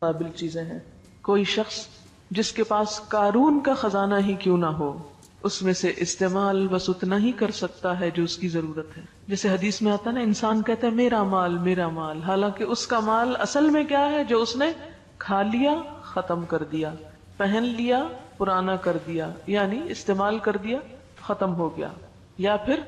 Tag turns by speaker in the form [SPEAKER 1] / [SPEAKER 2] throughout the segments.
[SPEAKER 1] قابل چیزیں ہیں. کوئی شخص جس کے پاس قارون کا خزانہ ہی کیوں نہ ہو، اس میں سے استعمال بس اتنا ہی کر سکتا ہے جو اس کی ضرورت ہے. جیسے حدیث میں آتا نا، انسان کہتا ہے میرا مال میرا مال، حالانکہ اس کا مال اصل میں کیا ہے؟ جو اس نے کھا لیا ختم کر دیا، پہن لیا پرانا کر دیا، یعنی استعمال کر دیا ختم ہو گیا، یا پھر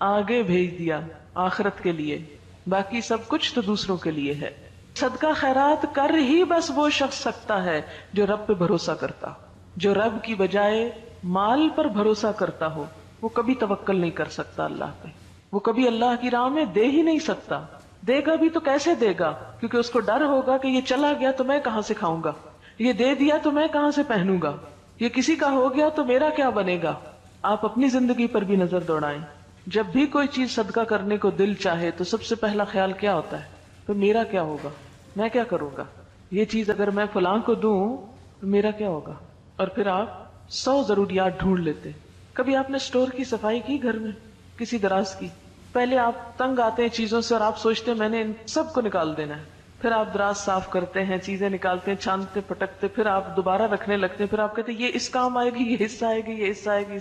[SPEAKER 1] آگے بھیج دیا آخرت کے لیے. باقی سب کچھ تو دوسروں کے لیے ہے. صدقہ خیرات کر ہی بس وہ شخص سکتا ہے جو رب پہ بھروسہ کرتا، جو رب کی بجائے مال پر بھروسہ کرتا ہو. وہ کبھی توکل نہیں کر سکتا اللہ پہ، وہ کبھی اللہ کی راہ میں دے ہی نہیں سکتا. دے گا بھی تو کیسے دے گا؟ کیونکہ اس کو ڈر ہوگا کہ یہ چلا گیا تو میں کہاں سے کھاؤں گا، یہ دے دیا تو میں کہاں سے پہنوں گا، یہ کسی کا ہو گیا تو میرا کیا بنے گا. آپ اپنی زندگی پر بھی نظر دوڑائیں. جب بھی کوئی چیز صدقہ کرنے کو دل چاہے تو سب سے پہلا خیال کیا ہوتا ہے؟ تو میرا کیا ہوگا، میں کیا کروں گا، یہ چیز اگر میں فلاں کو دوں تو میرا کیا ہوگا. اور پھر آپ 100 ضروریات ڈھونڈ لیتے. کبھی آپ نے اسٹور کی صفائی کی گھر میں کسی دراز کی؟ پہلے آپ تنگ آتے ہیں چیزوں سے اور آپ سوچتے ہیں میں نے ان سب کو نکال دینا ہے. پھر آپ دراز صاف کرتے ہیں، چیزیں نکالتے ہیں، چھانتے پٹکتے، پھر آپ دوبارہ رکھنے لگتے ہیں. پھر آپ کہتے ہیں یہ اس کام آئے گی، یہ حصہ آئے گی، یہ حصہ آئے گی.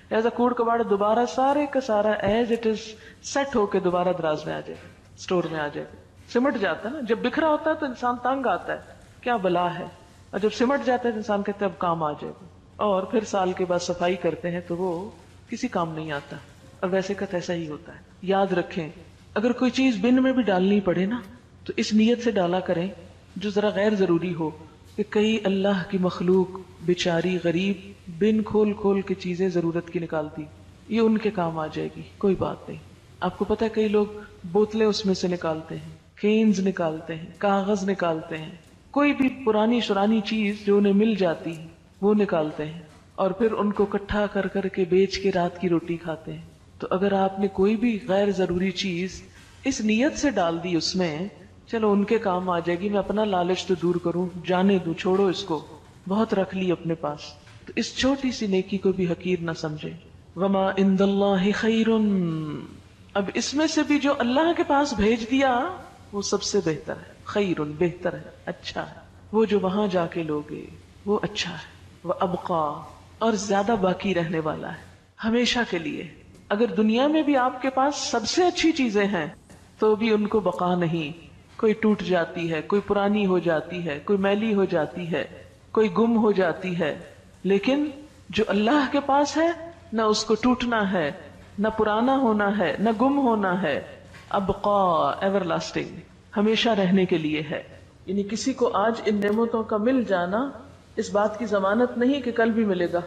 [SPEAKER 1] ایز اے کوڑ کباڑ دوبارہ سارے کا سارا ایز اٹ از سیٹ ہو کے دوبارہ دراز میں آ جائے گا، اسٹور میں آ جائے گا. سمٹ جاتا ہے نا، جب بکھرا ہوتا ہے تو انسان تنگ آتا ہے کیا بلا ہے، اور جب سمٹ جاتا ہے تو انسان کہتا ہے اب کام آ جائے گا. اور پھر سال کے بعد صفائی کرتے ہیں تو وہ کسی کام نہیں آتا. اور ویسے کا ایسا ہی ہوتا ہے. یاد رکھیں اگر کوئی چیز بن میں بھی ڈالنی پڑے نا تو اس نیت سے ڈالا کریں جو ذرا غیر ضروری ہو، کہ کئی اللہ کی مخلوق بیچاری غریب بن کھول کھول کے چیزیں ضرورت کی نکالتی، یہ ان کے کام آ جائے گی، کوئی بات نہیں. آپ کو پتا ہے کئی لوگ بوتلیں اس میں سے نکالتے ہیں، کینز نکالتے ہیں، کاغذ نکالتے ہیں، کوئی بھی پرانی شرانی چیز جو انہیں مل جاتی ہے وہ نکالتے ہیں، اور پھر ان کو اکٹھا کر کر کے بیچ کے رات کی روٹی کھاتے ہیں. تو اگر آپ نے کوئی بھی غیر ضروری چیز اس نیت سے ڈال دی اس میں، چلو ان کے کام آ جائے گی، میں اپنا لالچ تو دور کروں، جانے دوں، چھوڑو اس کو، بہت رکھ لی اپنے پاس، تو اس چھوٹی سی نیکی کو بھی حقیر نہ سمجھے. وما عند اللہ خیر، اب اس میں سے بھی جو اللہ کے پاس بھیج دیا وہ سب سے بہتر ہے. خیر بہتر ہے، اچھا ہے. وہ جو وہاں جا کے لوگے وہ اچھا ہے. وہ ابقا، اور زیادہ باقی رہنے والا ہے ہمیشہ کے لیے. اگر دنیا میں بھی آپ کے پاس سب سے اچھی چیزیں ہیں تو بھی ان کو بقا نہیں. کوئی ٹوٹ جاتی ہے، کوئی پرانی ہو جاتی ہے، کوئی میلی ہو جاتی ہے، کوئی گم ہو جاتی ہے. لیکن جو اللہ کے پاس ہے نہ اس کو ٹوٹنا ہے، نہ پرانا ہونا ہے، نہ گم ہونا ہے. ابقا، ایور لاسٹنگ، ہمیشہ رہنے کے لیے ہے. یعنی کسی کو آج ان نعمتوں کا مل جانا اس بات کی ضمانت نہیں کہ کل بھی ملے گا.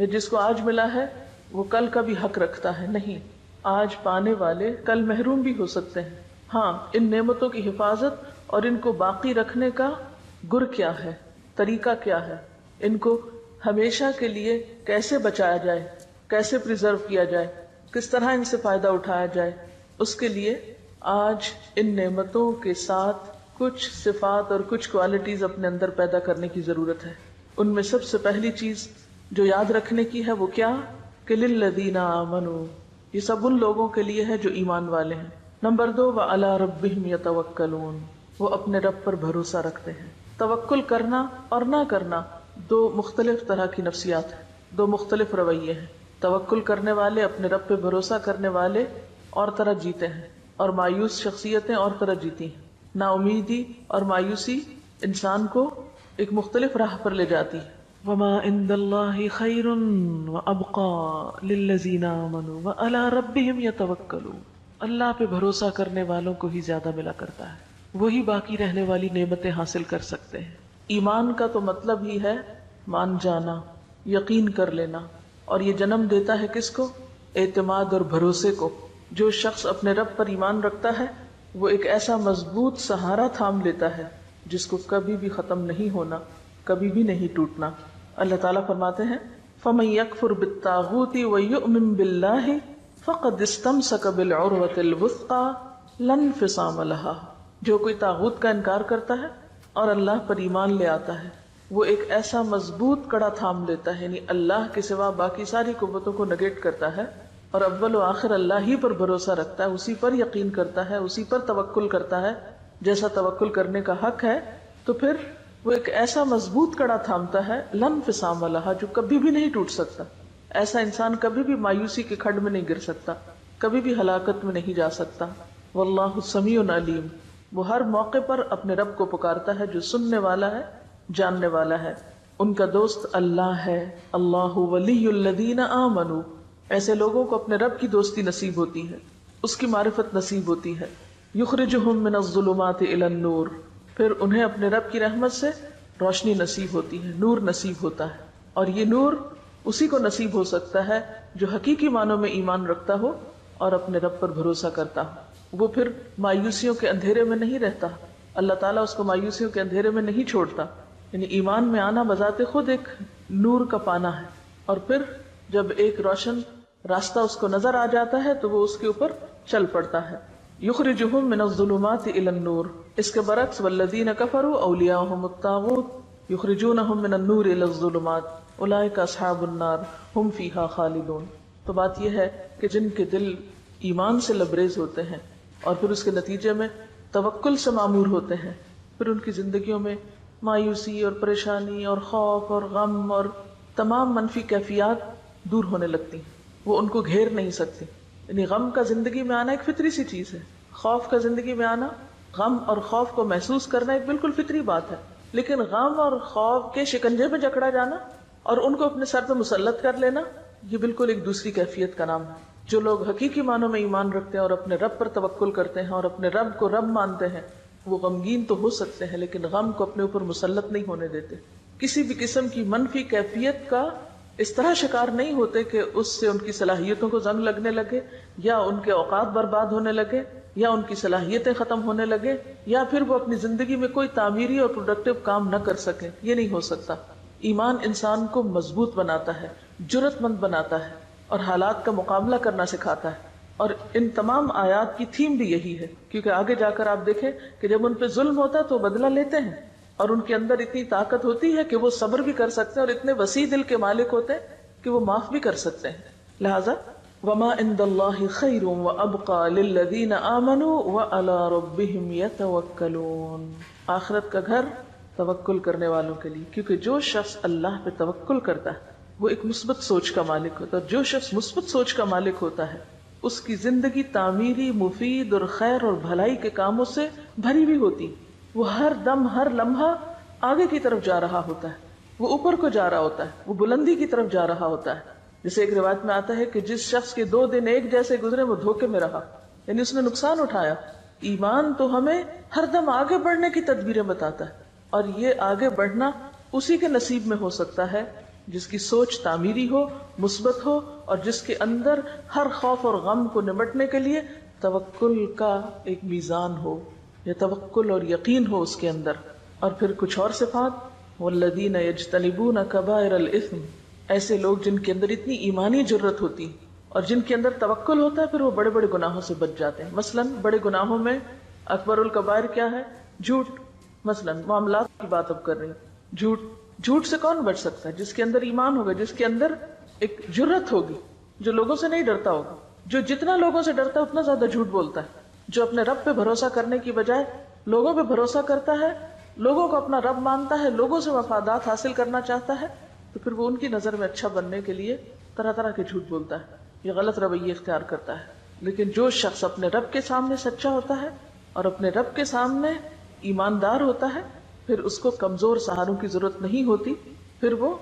[SPEAKER 1] جس کو آج ملا ہے وہ کل کا بھی حق رکھتا ہے. نہیں، آج پانے والے کل محروم بھی ہو سکتے ہیں. ہاں، ان نعمتوں کی حفاظت اور ان کو باقی رکھنے کا گر کیا ہے، طریقہ کیا ہے، ان کو ہمیشہ کے لیے کیسے بچایا جائے، کیسے پریزرو کیا جائے، کس طرح ان سے فائدہ اٹھایا جائے، اس کے لیے آج ان نعمتوں کے ساتھ کچھ صفات اور کچھ کوالٹیز اپنے اندر پیدا کرنے کی ضرورت ہے. ان میں سب سے پہلی چیز جو یاد رکھنے کی ہے وہ کیا کہ للذین آمنوا، یہ سب ان لوگوں کے لیے ہے جو ایمان والے ہیں. نمبر 2، وعلی ربہم یتوکلون، وہ اپنے رب پر بھروسہ رکھتے ہیں. توکل کرنا اور نہ کرنا دو مختلف طرح کی نفسیات ہیں، دو مختلف رویے ہیں. توکل کرنے والے، اپنے رب پہ بھروسہ کرنے والے اور طرح جیتے ہیں، اور مایوس شخصیتیں اور طرح جیتی ہیں. نا امیدی اور مایوسی انسان کو ایک مختلف راہ پر لے جاتی ہے. وما عند اللہ خیر وابقا للذین آمنوا وعلی ربہم یتوکلون، اللہ پہ بھروسہ کرنے والوں کو ہی زیادہ ملا کرتا ہے، وہی باقی رہنے والی نعمتیں حاصل کر سکتے ہیں. ایمان کا تو مطلب ہی ہے مان جانا، یقین کر لینا، اور یہ جنم دیتا ہے کس کو؟ اعتماد اور بھروسے کو. جو شخص اپنے رب پر ایمان رکھتا ہے وہ ایک ایسا مضبوط سہارا تھام لیتا ہے جس کو کبھی بھی ختم نہیں ہونا، کبھی بھی نہیں ٹوٹنا. اللہ تعالیٰ فرماتے ہیں فَمَن يَكْفُرْ بِالطَّاغُوتِ وَيُؤْمِن بِاللَّهِ فَقَدِ اسْتَمْسَكَ بِالْعُرْوَةِ الْوُثْقَى لَا انفصام لَهَا. جو کوئی طاغوت کا انکار کرتا ہے اور اللہ پر ایمان لے آتا ہے وہ ایک ایسا مضبوط کڑا تھام لیتا ہے، یعنی اللہ کے سوا باقی ساری قوتوں کو نگیٹ کرتا ہے اور اول و آخر اللہ ہی پر بھروسہ رکھتا ہے، اسی پر یقین کرتا ہے، اسی پر توکل کرتا ہے جیسا توکل کرنے کا حق ہے. تو پھر وہ ایک ایسا مضبوط کڑا تھامتا ہے لن فسام لہا، جو کبھی بھی نہیں ٹوٹ سکتا. ایسا انسان کبھی بھی مایوسی کے کھڈ میں نہیں گر سکتا، کبھی بھی ہلاکت میں نہیں جا سکتا. واللہ سمیع علیم، وہ ہر موقع پر اپنے رب کو پکارتا ہے جو سننے والا ہے، جاننے والا ہے. ان کا دوست اللہ ہے. اللہ ولی الذین آمنوا، ایسے لوگوں کو اپنے رب کی دوستی نصیب ہوتی ہے، اس کی معرفت نصیب ہوتی ہے. یخرجہم من الظلمات الی النور، پھر انہیں اپنے رب کی رحمت سے روشنی نصیب ہوتی ہے، نور نصیب ہوتا ہے. اور یہ نور اسی کو نصیب ہو سکتا ہے جو حقیقی معنوں میں ایمان رکھتا ہو اور اپنے رب پر بھروسہ کرتا ہو. وہ پھر مایوسیوں کے اندھیرے میں نہیں رہتا، اللہ تعالیٰ اس کو مایوسیوں کے اندھیرے میں نہیں چھوڑتا. یعنی ایمان میں آنا بذات خود ایک نور کا پانا ہے، اور پھر جب ایک روشن راستہ اس کو نظر آ جاتا ہے تو وہ اس کے اوپر چل پڑتا ہے. یخرجہم من الظلمات الی النور. اس کے برعکس والذین کفروا اولیاءہم الطاغوت یخرجونہم من النور الی الظلمات اولئک اصحاب النار ہم فیہا خالدون. تو بات یہ ہے کہ جن کے دل ایمان سے لبریز ہوتے ہیں اور پھر اس کے نتیجے میں توکل سے معمور ہوتے ہیں، پھر ان کی زندگیوں میں مایوسی اور پریشانی اور خوف اور غم اور تمام منفی کیفیات دور ہونے لگتی ہیں، وہ ان کو گھیر نہیں سکتی. یعنی غم کا زندگی میں آنا ایک فطری سی چیز ہے، خوف کا زندگی میں آنا، غم اور خوف کو محسوس کرنا ایک بالکل فطری بات ہے. لیکن غم اور خوف کے شکنجے میں جکڑا جانا اور ان کو اپنے سر پہ مسلط کر لینا، یہ بالکل ایک دوسری کیفیت کا نام ہے. جو لوگ حقیقی معنوں میں ایمان رکھتے ہیں اور اپنے رب پر توکل کرتے ہیں اور اپنے رب کو رب مانتے ہیں، وہ غمگین تو ہو سکتے ہیں لیکن غم کو اپنے اوپر مسلط نہیں ہونے دیتے. کسی بھی قسم کی منفی کیفیت کا اس طرح شکار نہیں ہوتے کہ اس سے ان کی صلاحیتوں کو زنگ لگنے لگے، یا ان کے اوقات برباد ہونے لگے، یا ان کی صلاحیتیں ختم ہونے لگے، یا پھر وہ اپنی زندگی میں کوئی تعمیری اور پروڈکٹیو کام نہ کر سکیں. یہ نہیں ہو سکتا. ایمان انسان کو مضبوط بناتا ہے، جرأت مند بناتا ہے اور حالات کا مقابلہ کرنا سکھاتا ہے. اور ان تمام آیات کی تھیم بھی یہی ہے، کیونکہ آگے جا کر آپ دیکھیں کہ جب ان پہ ظلم ہوتا ہے تو بدلہ لیتے ہیں، اور ان کے اندر اتنی طاقت ہوتی ہے کہ وہ صبر بھی کر سکتے ہیں اور اتنے وسیع دل کے مالک ہوتے ہیں کہ وہ معاف بھی کر سکتے ہیں. لہذا وما عند اللہ خیر وابقى للذین آمنوا وعلی ربهم یتوکلون. آخرت کا گھر توکل کرنے والوں کے لیے، کیونکہ جو شخص اللہ پہ توکل کرتا ہے وہ ایک مثبت سوچ کا مالک ہوتا ہے. جو شخص مثبت سوچ کا مالک ہوتا ہے اس کی زندگی تعمیری، مفید اور خیر اور بھلائی کے کاموں سے بھری ہوئی ہوتی. وہ ہر دم، ہر لمحہ آگے کی طرف جا رہا ہوتا ہے، وہ اوپر کو جا رہا ہوتا ہے، وہ بلندی کی طرف جا رہا ہوتا ہے. جیسے ایک روایت میں آتا ہے کہ جس شخص کے 2 دن ایک جیسے گزرے وہ دھوکے میں رہا، یعنی اس نے نقصان اٹھایا. ایمان تو ہمیں ہر دم آگے بڑھنے کی تدبیریں بتاتا ہے، اور یہ آگے بڑھنا اسی کے نصیب میں ہو سکتا ہے جس کی سوچ تعمیری ہو، مثبت ہو، اور جس کے اندر ہر خوف اور غم کو نمٹنے کے لیے توکل کا ایک میزان ہو، یا توکل اور یقین ہو اس کے اندر. اور پھر کچھ اور صفات، والذین یجتنبون کبائر الاثم، ایسے لوگ جن کے اندر اتنی ایمانی جرت ہوتی اور جن کے اندر توکل ہوتا ہے، پھر وہ بڑے بڑے گناہوں سے بچ جاتے ہیں. مثلا بڑے گناہوں میں اکبر الکبائر کیا ہے؟ جھوٹ. مثلا معاملات کی بات اب کر رہی ہیں. جھوٹ سے کون بچ سکتا ہے؟ جس کے اندر ایمان ہوگا، جس کے اندر ایک جرت ہوگی، جو لوگوں سے نہیں ڈرتا ہوگا. جو جتنا لوگوں سے ڈرتا ہے اتنا زیادہ جھوٹ بولتا ہے. جو اپنے رب پہ بھروسہ کرنے کی بجائے لوگوں پہ بھروسہ کرتا ہے، لوگوں کو اپنا رب مانتا ہے، لوگوں سے مفادات حاصل کرنا چاہتا ہے، تو پھر وہ ان کی نظر میں اچھا بننے کے لیے طرح طرح کے جھوٹ بولتا ہے، یہ غلط رویے اختیار کرتا ہے. لیکن جو شخص اپنے رب کے سامنے سچا ہوتا ہے اور اپنے رب کے سامنے ایماندار ہوتا ہے، پھر اس کو کمزور سہاروں کی ضرورت نہیں ہوتی. پھر وہ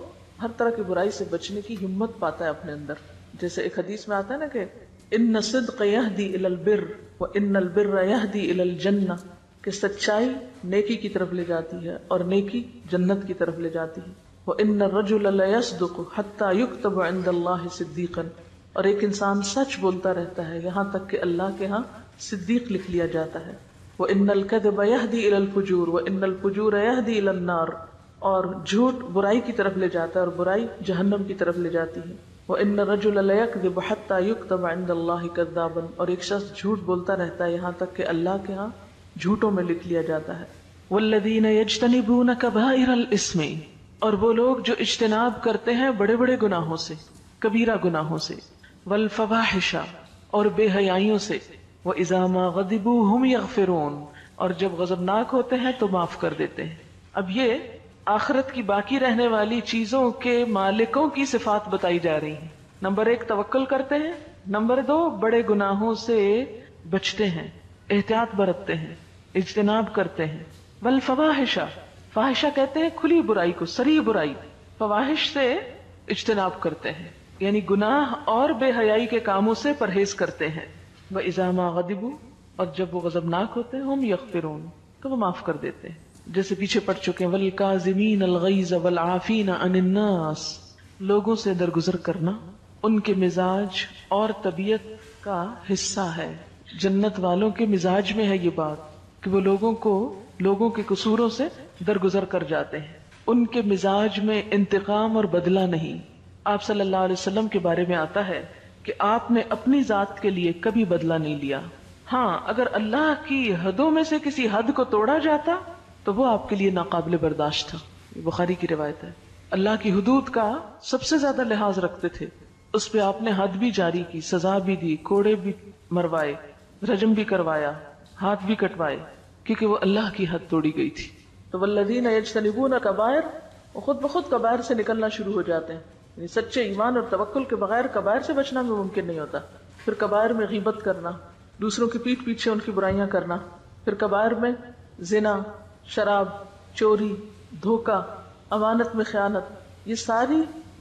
[SPEAKER 1] ہر طرح کی برائی سے بچنے کی ہمت پاتا ہے اپنے اندر. جیسے ایک حدیث میں آتا ہے نا کہ ان الصدق یہدی الی البر وان البر یہدی الی الجنہ، کہ سچائی نیکی کی طرف لے جاتی ہے اور نیکی جنت کی طرف لے جاتی ہے. وان الرجل لیصدق حتی یکتب عند اللہ صدیقا، اور ایک انسان سچ بولتا رہتا ہے یہاں تک کہ اللہ کے ہاں صدیق لکھ لیا جاتا ہے. وَإِنَّ الْكَذِبَ يَهْدِي إِلَى الْفُجُورِ وَإِنَّ الْفُجُورَ يَهْدِي إِلَى النَّارِ، اور جھوٹ برائی کی طرف لے جاتا ہے اور برائی جہنم کی طرف لے جاتی ہے. وَإِنَّ الرَّجُلَ لَيَكْذِبُ حَتَّى يُكْتَبَ عِندَ اللَّهِ كَذَّابًا، اور ایک شخص جھوٹ بولتا رہتا ہے یہاں تک کہ اللہ کے ہاں جھوٹوں میں لکھ لیا جاتا ہے. وَالَّذِينَ يَجْتَنِبُونَ كَبَائِرَ الْإِثْمِ، اور وہ لوگ جو اجتناب کرتے ہیں بڑے بڑے گناہوں سے، کبیرہ گناہوں سے. وَالْفَوَاحِشَ، اور بے حیائیوں سے. وَإِذَا مَا غَضِبُوا هُمْ يَغْفِرُونَ، اور جب غضبناک ہوتے ہیں تو معاف کر دیتے ہیں. اب یہ آخرت کی باقی رہنے والی چیزوں کے مالکوں کی صفات بتائی جا رہی ہیں. نمبر 1 توکل کرتے ہیں، نمبر 2 بڑے گناہوں سے بچتے ہیں، احتیاط برتتے ہیں، اجتناب کرتے ہیں. والفواحش، فاحشہ کہتے ہیں کھلی برائی کو، صریح برائی. فواحش سے اجتناب کرتے ہیں یعنی گناہ اور بے حیائی کے کاموں سے پرہیز کرتے ہیں. وَإِذَا مَا غَضِبُوا، اور جب وہ غضبناک ہوتے ہیں، ہم یغفرون، تو وہ معاف کر دیتے ہیں. جیسے پیچھے پڑھ چکے ہیں وَالْكَاظِمِينَ الْغَيْظَ وَالْعَافِينَ عَنِ النَّاسِ، لوگوں سے درگزر کرنا ان کے مزاج اور طبیعت کا حصہ ہے. جنت والوں کے مزاج میں ہے یہ بات کہ وہ لوگوں کے قصوروں سے درگزر کر جاتے ہیں. ان کے مزاج میں انتقام اور بدلہ نہیں. آپ صلی اللہ علیہ وسلم کے بارے میں آتا ہے کہ آپ نے اپنی ذات کے لیے کبھی بدلہ نہیں لیا. ہاں، اگر اللہ کی حدوں میں سے کسی حد کو توڑا جاتا تو وہ آپ کے لیے ناقابل برداشت تھا. بخاری کی روایت ہے. اللہ کی حدود کا سب سے زیادہ لحاظ رکھتے تھے. اس پہ آپ نے حد بھی جاری کی، سزا بھی دی، کوڑے بھی مروائے، رجم بھی کروایا، ہاتھ بھی کٹوائے، کیونکہ وہ اللہ کی حد توڑی گئی تھی. تو والذین یجتنبون کبائر، وہ خود بخود کبائر سے نکلنا شروع ہو جاتے ہیں. یعنی سچے ایمان اور توکل کے بغیر کبائر سے بچنا بھی ممکن نہیں ہوتا. پھر کبائر میں غیبت کرنا، دوسروں کی پیٹھ پیچھے ان کی برائیاں کرنا. پھر کبائر میں زنا، شراب، چوری، دھوکہ، امانت میں خیانت، یہ ساری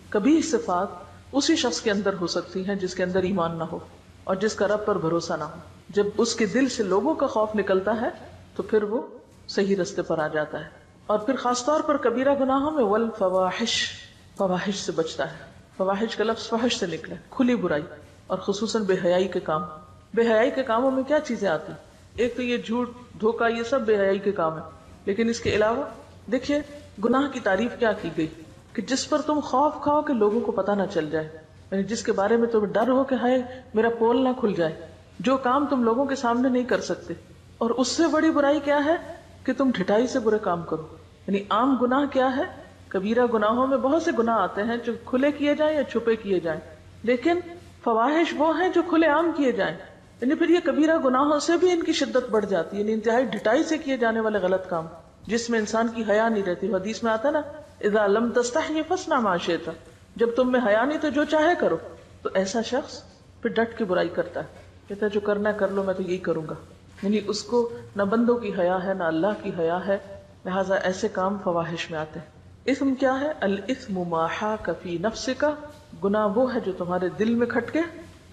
[SPEAKER 1] کبھی صفات اسی شخص کے اندر ہو سکتی ہیں جس کے اندر ایمان نہ ہو اور جس کا رب پر بھروسہ نہ ہو. جب اس کے دل سے لوگوں کا خوف نکلتا ہے تو پھر وہ صحیح رستے پر آ جاتا ہے. اور پھر خاص طور پر کبیرہ گناہوں میں والفواحش، فواحش سے بچتا ہے. فواحش کا لفظ فحش سے نکلا، کھلی برائی، اور خصوصاً بے حیائی کے کام. بے حیائی کے کاموں میں کیا چیزیں آتی؟ ایک تو یہ جھوٹ، دھوکہ، یہ سب بے حیائی کے کام ہے. لیکن اس کے علاوہ دیکھیے گناہ کی تعریف کیا کی گئی کہ جس پر تم خوف کھاؤ کہ لوگوں کو پتہ نہ چل جائے، یعنی جس کے بارے میں تمہیں ڈر ہو کہ ہائے میرا پول نہ کھل جائے، جو کام تم لوگوں کے سامنے نہیں کر سکتے. اور اس سے بڑی برائی کیا ہے کہ تم ڈھٹائی سے برے کام کرو. یعنی عام گناہ کیا ہے؟ کبیرہ گناہوں میں بہت سے گناہ آتے ہیں جو کھلے کیے جائیں یا چھپے کیے جائیں، لیکن فواحش وہ ہیں جو کھلے عام کیے جائیں. یعنی پھر یہ کبیرہ گناہوں سے بھی ان کی شدت بڑھ جاتی ہے. یعنی انتہائی ڈھٹائی سے کیے جانے والے غلط کام جس میں انسان کی حیا نہیں رہتی. حدیث میں آتا نا اذا لم تستحی فاصنع ما شئت، جب تم میں حیا نہیں تو جو چاہے کرو. تو ایسا شخص پھر ڈٹ کے برائی کرتا ہے، کہتا ہے جو کرنا ہے کر لو، میں تو یہی کروں گا. یعنی اس کو نہ بندوں کی حیا ہے نہ اللہ کی حیا ہے، لہٰذا ایسے کام فواحش میں آتے ہیں. اثم کیا ہے؟ الاثم ما حاک فی نفسک، گناہ وہ ہے جو تمہارے دل میں کھٹکے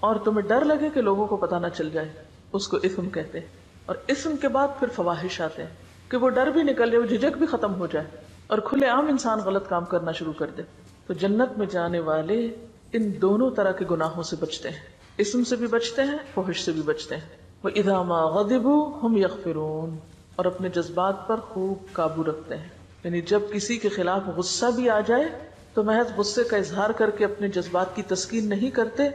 [SPEAKER 1] اور تمہیں ڈر لگے کہ لوگوں کو پتہ نہ چل جائے، اس کو اثم کہتے ہیں. اور اثم کے بعد پھر فواحش آتے ہیں کہ وہ ڈر بھی نکل جائے، وہ جھجک بھی ختم ہو جائے اور کھلے عام انسان غلط کام کرنا شروع کر دے. تو جنت میں جانے والے ان دونوں طرح کے گناہوں سے بچتے ہیں، اسم سے بھی بچتے ہیں، فحش سے بھی بچتے ہیں. وَإِذَا مَا غَضِبُوا هُمْ يَغْفِرُونَ، اور اپنے جذبات پر خوب قابو رکھتے ہیں. یعنی جب کسی کے خلاف غصہ بھی آ جائے تو محض غصے کا اظہار کر کے اپنے جذبات کی تسکین نہیں کرتے،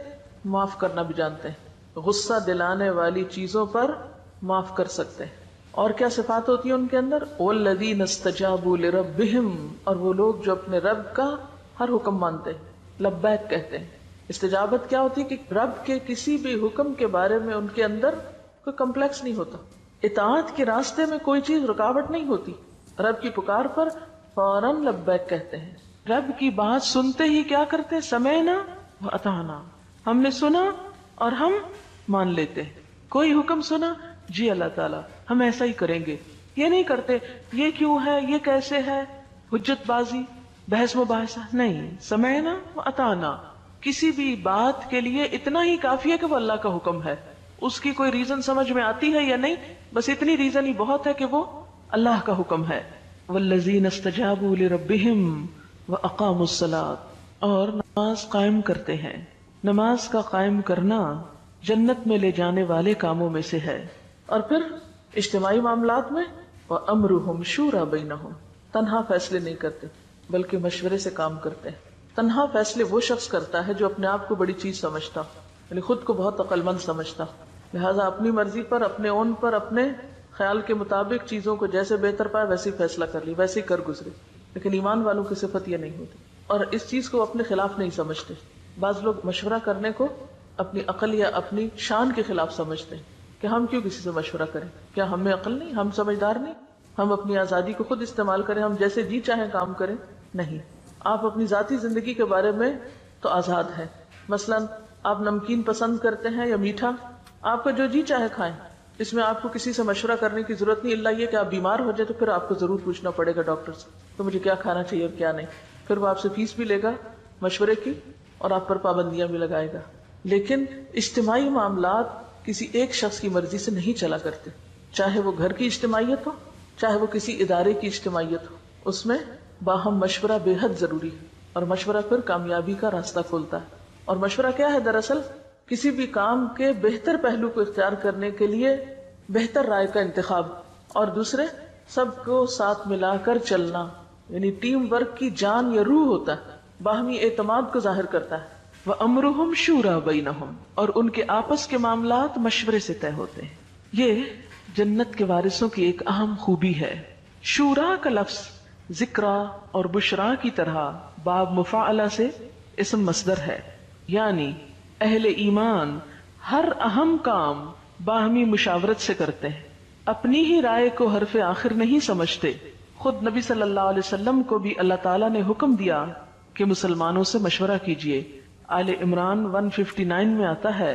[SPEAKER 1] معاف کرنا بھی جانتے ہیں. غصہ دلانے والی چیزوں پر معاف کر سکتے ہیں. اور کیا صفات ہوتی ہیں ان کے اندر؟ وَالَّذِينَ اسْتَجَابُوا لِرَبِّهِمْ، اور وہ لوگ جو اپنے رب کا ہر حکم مانتے ہیں، لبیک کہتے ہیں. استجابت کیا ہوتی ہے کہ رب کے کسی بھی حکم کے بارے میں ان کے اندر کوئی کمپلیکس نہیں ہوتا، اطاعت کے راستے میں کوئی چیز رکاوٹ نہیں ہوتی. رب کی پکار پر فوراً لبیک کہتے ہیں. رب کی بات سنتے ہی کیا کرتے ہیں؟ سمعنا وأطعنا، ہم نے سنا اور ہم مان لیتے ہیں. کوئی حکم سنا، جی اللہ تعالیٰ ہم ایسا ہی کریں گے. یہ نہیں کرتے یہ کیوں ہے، یہ کیسے ہے، حجت بازی، بحث مباحثہ نہیں. سمعنا وأطعنا، کسی بھی بات کے لیے اتنا ہی کافی ہے کہ وہ اللہ کا حکم ہے. اس کی کوئی ریزن سمجھ میں آتی ہے یا نہیں، بس اتنی ریزن ہی بہت ہے کہ وہ اللہ کا حکم ہے. والذین استجابوا لربہم واقاموا الصلاۃ، اور نماز قائم کرتے ہیں. نماز کا قائم کرنا جنت میں لے جانے والے کاموں میں سے ہے. اور پھر اجتماعی معاملات میں وامرہم شورى بینہم، تنہا فیصلے نہیں کرتے بلکہ مشورے سے کام کرتے ہیں. تنہا فیصلے وہ شخص کرتا ہے جو اپنے آپ کو بڑی چیز سمجھتا، یعنی خود کو بہت عقل مند سمجھتا، لہٰذا اپنی مرضی پر، اپنے اون پر، اپنے خیال کے مطابق چیزوں کو جیسے بہتر پائے ویسے ہی فیصلہ کر لی، ویسے ہی کر گزرے. لیکن ایمان والوں کی صفت یہ نہیں ہوتی اور اس چیز کو اپنے خلاف نہیں سمجھتے. بعض لوگ مشورہ کرنے کو اپنی عقل یا اپنی شان کے خلاف سمجھتے ہیں کہ ہم کیوں کسی سے مشورہ کریں، کیا ہم میں عقل نہیں، ہم سمجھدار نہیں، ہم اپنی آزادی کو خود استعمال کریں، ہم جیسے جی چاہیں کام کریں، نہیں. آپ اپنی ذاتی زندگی کے بارے میں تو آزاد ہیں. مثلا آپ نمکین پسند کرتے ہیں یا میٹھا، آپ کا جو جی چاہے کھائیں، اس میں آپ کو کسی سے مشورہ کرنے کی ضرورت نہیں، الا یہ کہ آپ بیمار ہو جائے تو پھر آپ کو ضرور پوچھنا پڑے گا ڈاکٹر سے تو مجھے کیا کھانا چاہیے اور کیا نہیں. پھر وہ آپ سے فیس بھی لے گا مشورے کی اور آپ پر پابندیاں بھی لگائے گا. لیکن اجتماعی معاملات کسی ایک شخص کی مرضی سے نہیں چلا کرتے، چاہے وہ گھر کی اجتماعیت ہو، چاہے وہ کسی ادارے کی اجتماعیت ہو. اس میں باہم مشورہ بے حد ضروری ہے، اور مشورہ پھر کامیابی کا راستہ کھولتا ہے. اور مشورہ کیا ہے؟ دراصل کسی بھی کام کے بہتر پہلو کو اختیار کرنے کے لیے بہتر رائے کا انتخاب، اور دوسرے سب کو ساتھ ملا کر چلنا، یعنی ٹیم ورک کی جان یا روح ہوتا ہے، باہمی اعتماد کو ظاہر کرتا ہے. وَأَمْرُهُمْ شُورَى بَيْنَهُمْ، اور ان کے آپس کے معاملات مشورے سے طے ہوتے ہیں. یہ جنت کے وارثوں کی ایک اہم خوبی ہے. شورا کا لفظ ذکرا اور بشرا کی طرح باب مفاعلہ سے اسم مصدر ہے، یعنی اہل ایمان ہر اہم کام باہمی مشاورت سے کرتے ہیں، اپنی ہی رائے کو حرف آخر نہیں سمجھتے. خود نبی صلی اللہ علیہ وسلم کو بھی اللہ تعالیٰ نے حکم دیا کہ مسلمانوں سے مشورہ کیجیے. آل عمران 159 میں آتا ہے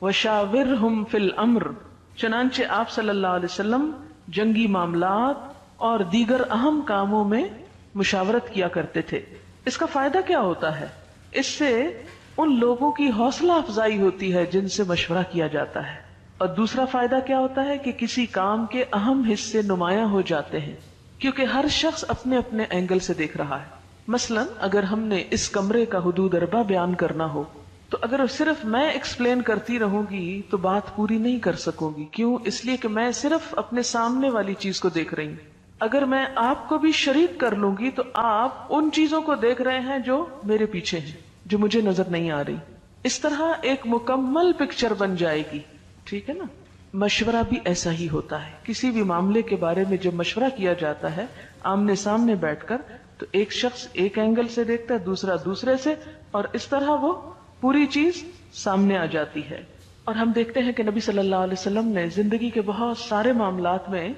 [SPEAKER 1] وَشَاوِرْهُمْ فِي الْأَمْرِ، چنانچہ آپ صلی اللہ علیہ وسلم جنگی معاملات اور دیگر اہم کاموں میں مشاورت کیا کرتے تھے. اس کا فائدہ کیا ہوتا ہے؟ اس سے ان لوگوں کی حوصلہ افزائی ہوتی ہے جن سے مشورہ کیا جاتا ہے. اور دوسرا فائدہ کیا ہوتا ہے کہ کسی کام کے اہم حصے نمایاں ہو جاتے ہیں، کیونکہ ہر شخص اپنے اپنے اینگل سے دیکھ رہا ہے. مثلا اگر ہم نے اس کمرے کا حدود اربع بیان کرنا ہو تو اگر صرف میں ایکسپلین کرتی رہوں گی تو بات پوری نہیں کر سکوں گی. کیوں؟ اس لیے کہ میں صرف اپنے سامنے والی چیز کو دیکھ رہی ہوں. اگر میں آپ کو بھی شریک کر لوں گی تو آپ ان چیزوں کو دیکھ رہے ہیں جو میرے پیچھے ہیں، جو مجھے نظر نہیں آ رہی. اس طرح ایک مکمل پکچر بن جائے گی. ٹھیک ہے نا؟ مشورہ بھی ایسا ہی ہوتا ہے. کسی بھی معاملے کے بارے میں جب مشورہ کیا جاتا ہے آمنے سامنے بیٹھ کر، تو ایک شخص ایک اینگل سے دیکھتا ہے، دوسرا دوسرے سے، اور اس طرح وہ پوری چیز سامنے آ جاتی ہے. اور ہم دیکھتے ہیں کہ نبی صلی اللہ علیہ وسلم نے زندگی کے بہت سارے معاملات میں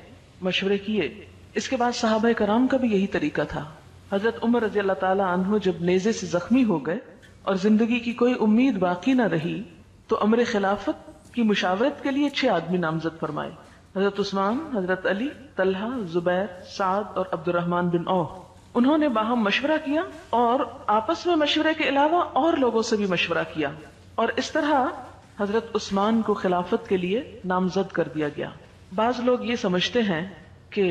[SPEAKER 1] مشورے کیے. اس کے بعد صحابہ کرام کا بھی یہی طریقہ تھا. حضرت عمر رضی اللہ تعالی عنہ جب نیزے سے زخمی ہو گئے اور زندگی کی کوئی امید باقی نہ رہی تو امر خلافت کی مشاورت کے لیے 6 آدمی نامزد فرمائے. حضرت عثمان، حضرت علی، طلحہ، زبیر، سعد اور عبد الرحمن بن عوف. انہوں نے باہم مشورہ کیا اور آپس میں مشورے کے علاوہ اور لوگوں سے بھی مشورہ کیا، اور اس طرح حضرت عثمان کو خلافت کے لیے نامزد کر دیا گیا. بعض لوگ یہ سمجھتے ہیں کہ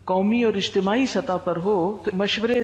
[SPEAKER 1] قومی اور اجتماعی سطح پر ہو تو مشورے